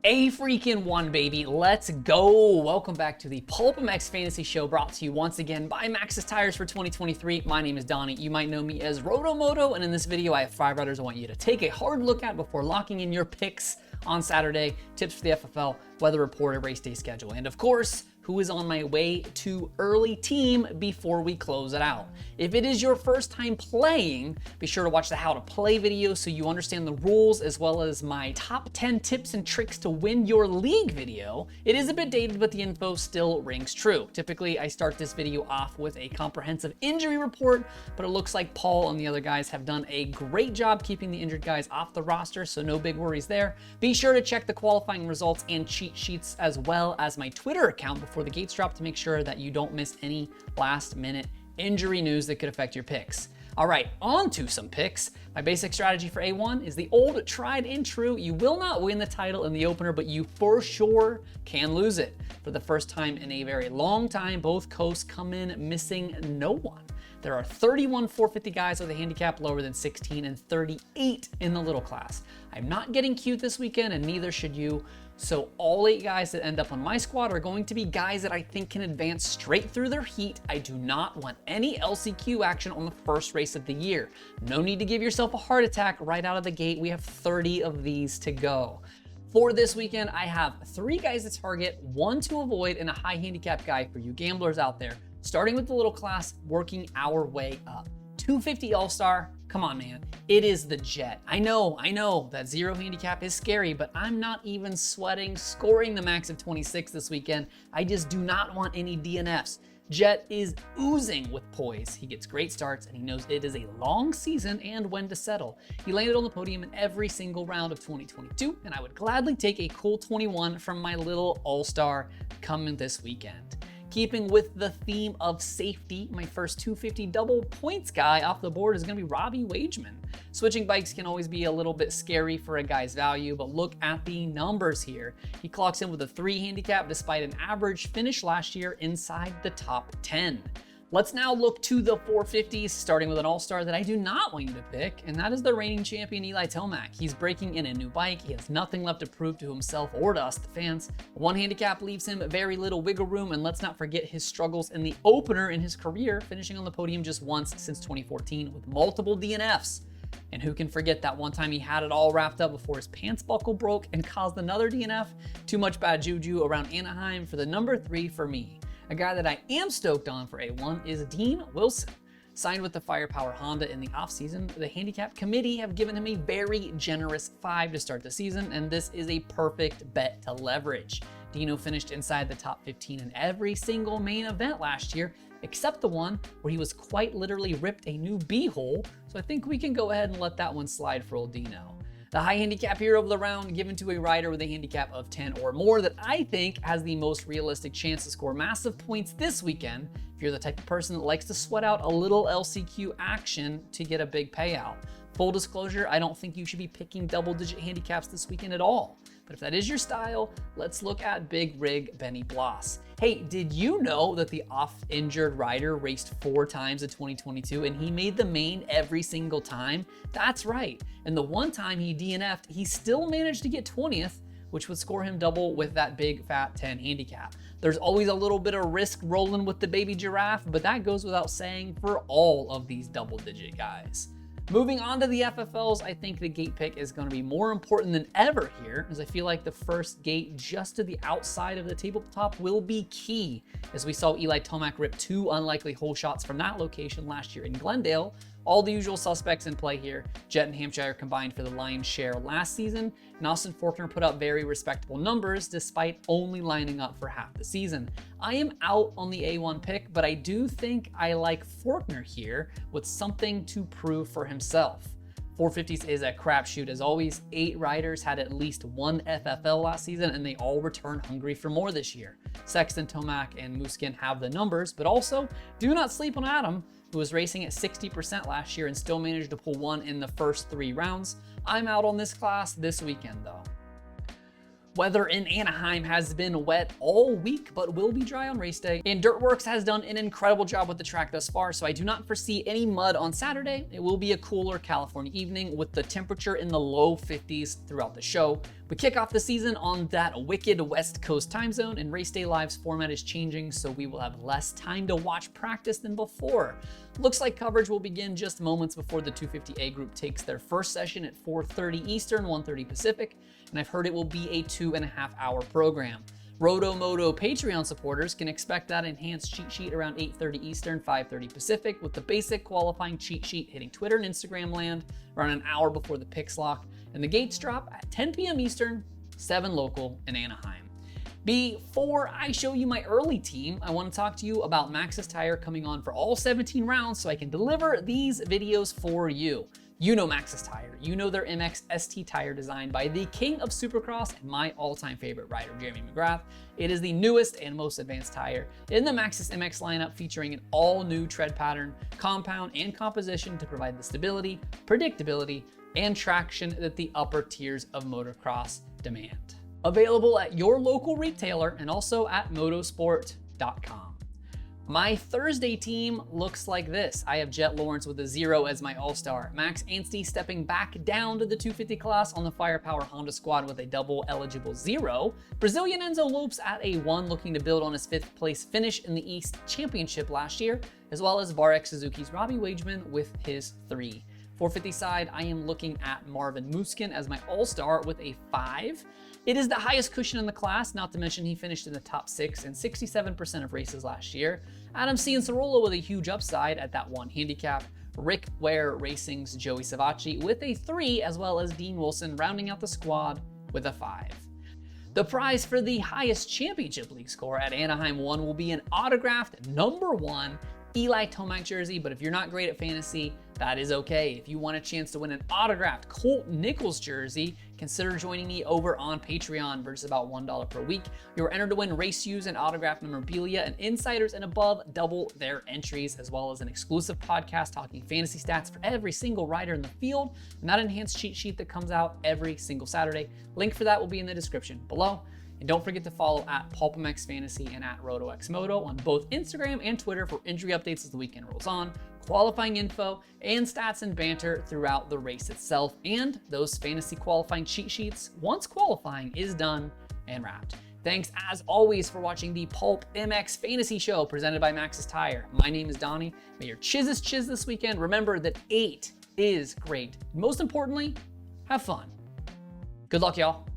A freaking one, baby. Let's go. Welcome back to the PulpMX Fantasy Show, brought to you once again by Maxxis Tires for 2023. My name is Donnie. You might know me as RotoMoto, and in this video, I have 5 riders I want you to take a hard look at before locking in your picks on Saturday, tips for the FFL, weather report, and race day schedule, and of course, who is on my way to early team before we close it out. If it is your first time playing, be sure to watch the how to play video so you understand the rules, as well as my top 10 tips and tricks to win your league video. It is a bit dated, but the info still rings true. Typically, I start this video off with a comprehensive injury report, but it looks like Paul and the other guys have done a great job keeping the injured guys off the roster, so no big worries there. Be sure to check the qualifying results and cheat sheets, as well as my Twitter account before the gates drop, to make sure that you don't miss any last minute injury news that could affect your picks. All right, on to some picks. My basic strategy for A1 is the old tried and true. You will not win the title in the opener, but you for sure can lose it. For the first time in a very long time, both coasts come in missing no one. There are 31 450 guys with a handicap lower than 16 and 38 in the little class. I'm not getting cute this weekend, and neither should you. So all 8 guys that end up on my squad are going to be guys that I think can advance straight through their heat. I do not want any LCQ action on the first race of the year. No need to give yourself a heart attack right out of the gate. We have 30 of these to go. For this weekend, I have 3 guys to target, 1 to avoid, and a high handicap guy for you gamblers out there. Starting with the little class, working our way up. 250 All-Star, come on, man. It is the Jet. I know that 0 handicap is scary, but I'm not even sweating scoring the max of 26 this weekend. I just do not want any DNFs. Jet is oozing with poise. He gets great starts, and he knows it is a long season and when to settle. He landed on the podium in every single round of 2022, and I would gladly take a cool 21 from my little All-Star coming this weekend. Keeping with the theme of safety, my first 250 double points guy off the board is going to be Robbie Wageman. Switching bikes can always be a little bit scary for a guy's value, but look at the numbers here. He clocks in with a 3 handicap despite an average finish last year inside the top 10. Let's now look to the 450s, starting with an all-star that I do not want you to pick, and that is the reigning champion Eli Tomac. He's breaking in a new bike. He has nothing left to prove to himself or to us, the fans. 1 handicap leaves him very little wiggle room, and let's not forget his struggles in the opener in his career, finishing on the podium just once since 2014 with multiple DNFs. And who can forget that one time he had it all wrapped up before his pants buckle broke and caused another DNF? Too much bad juju around Anaheim for the number 3 for me. A guy that I am stoked on for A1 is Dean Wilson. Signed with the Firepower Honda in the offseason, the handicap committee have given him a very generous 5 to start the season, and this is a perfect bet to leverage. Dino finished inside the top 15 in every single main event last year, except the one where he was quite literally ripped a new B-hole, so I think we can go ahead and let that one slide for old Dino. The high handicap hero of the round given to a rider with a handicap of 10 or more that I think has the most realistic chance to score massive points this weekend, if you're the type of person that likes to sweat out a little LCQ action to get a big payout. Full disclosure, I don't think you should be picking double-digit handicaps this weekend at all. But if that is your style, let's look at Big Rig Benny Bloss. Hey, did you know that the off-injured rider raced 4 times in 2022 and he made the main every single time? That's right. And the one time he DNF'd, he still managed to get 20th, which would score him double with that big fat 10 handicap. There's always a little bit of risk rolling with the baby giraffe, but that goes without saying for all of these double-digit guys. Moving on to the FFLs, I think the gate pick is going to be more important than ever here, as I feel like the first gate just to the outside of the tabletop will be key, as we saw Eli Tomac rip 2 unlikely hole shots from that location last year in Glendale. All the usual suspects in play here. Jet and Hampshire combined for the lion's share last season, and Austin Faulkner put up very respectable numbers despite only lining up for half the season. I am out on the A1 pick, but I do think I like Faulkner here with something to prove for himself. 450s is a crapshoot as always. 8 riders had at least 1 FFL last season, and they all return hungry for more this year. Sexton, Tomac, and Muskin have the numbers, but also do not sleep on Adam, who was racing at 60% last year and still managed to pull 1 in the first 3 rounds. I'm out on this class this weekend though. Weather in Anaheim has been wet all week, but will be dry on race day. And Dirtworks has done an incredible job with the track thus far, so I do not foresee any mud on Saturday. It will be a cooler California evening with the temperature in the low 50s throughout the show. We kick off the season on that wicked West Coast time zone, and Race Day Live's format is changing, so we will have less time to watch practice than before. Looks like coverage will begin just moments before the 250A group takes their first session at 4:30 Eastern, 1:30 Pacific, and I've heard it will be a 2.5-hour program. RotoMoto Patreon supporters can expect that enhanced cheat sheet around 8:30 Eastern, 5:30 Pacific, with the basic qualifying cheat sheet hitting Twitter and Instagram land around an hour before the picks lock, and the gates drop at 10 p.m. Eastern, 7 local in Anaheim. Before I show you my early team, I want to talk to you about Maxxis Tire coming on for all 17 rounds so I can deliver these videos for you. You know Maxxis Tire. You know their MX ST tire designed by the king of Supercross and my all-time favorite rider, Jeremy McGrath. It is the newest and most advanced tire in the Maxxis MX lineup, featuring an all-new tread pattern, compound, and composition to provide the stability, predictability, and traction that the upper tiers of motocross demand. Available at your local retailer and also at motosport.com. My Thursday team looks like this. I have Jet Lawrence with a 0 as my all-star. Max Anstey stepping back down to the 250 class on the Firepower Honda squad with a double eligible 0. Brazilian Enzo Lopes at a 1, looking to build on his 5th place finish in the East Championship last year, as well as Varex Suzuki's Robbie Wageman with his 3. 450 side, I am looking at Marvin Musquin as my all-star with a 5. It is the highest cushion in the class, not to mention he finished in the top 6 in 67% of races last year. Adam Cianciarulo with a huge upside at that 1 handicap. Rick Ware Racing's Joey Savacci with a 3, as well as Dean Wilson rounding out the squad with a 5. The prize for the highest championship league score at Anaheim 1 will be an autographed number 1 Eli Tomac jersey, but if you're not great at fantasy, that is okay. If you want a chance to win an autographed Colt Nichols jersey, consider joining me over on Patreon for just about $1 per week. You're entered to win race shoes and autographed memorabilia, and insiders and above double their entries, as well as an exclusive podcast talking fantasy stats for every single rider in the field, and that enhanced cheat sheet that comes out every single Saturday. Link for that will be in the description below. And don't forget to follow at PulpMX Fantasy and at RotoXMoto on both Instagram and Twitter for injury updates as the weekend rolls on, qualifying info, and stats and banter throughout the race itself, and those fantasy qualifying cheat sheets once qualifying is done and wrapped. Thanks as always for watching the PulpMX Fantasy Show presented by Maxxis Tire. My name is Donnie. May your chiz this weekend. Remember that 8 is great. Most importantly, have fun. Good luck, y'all.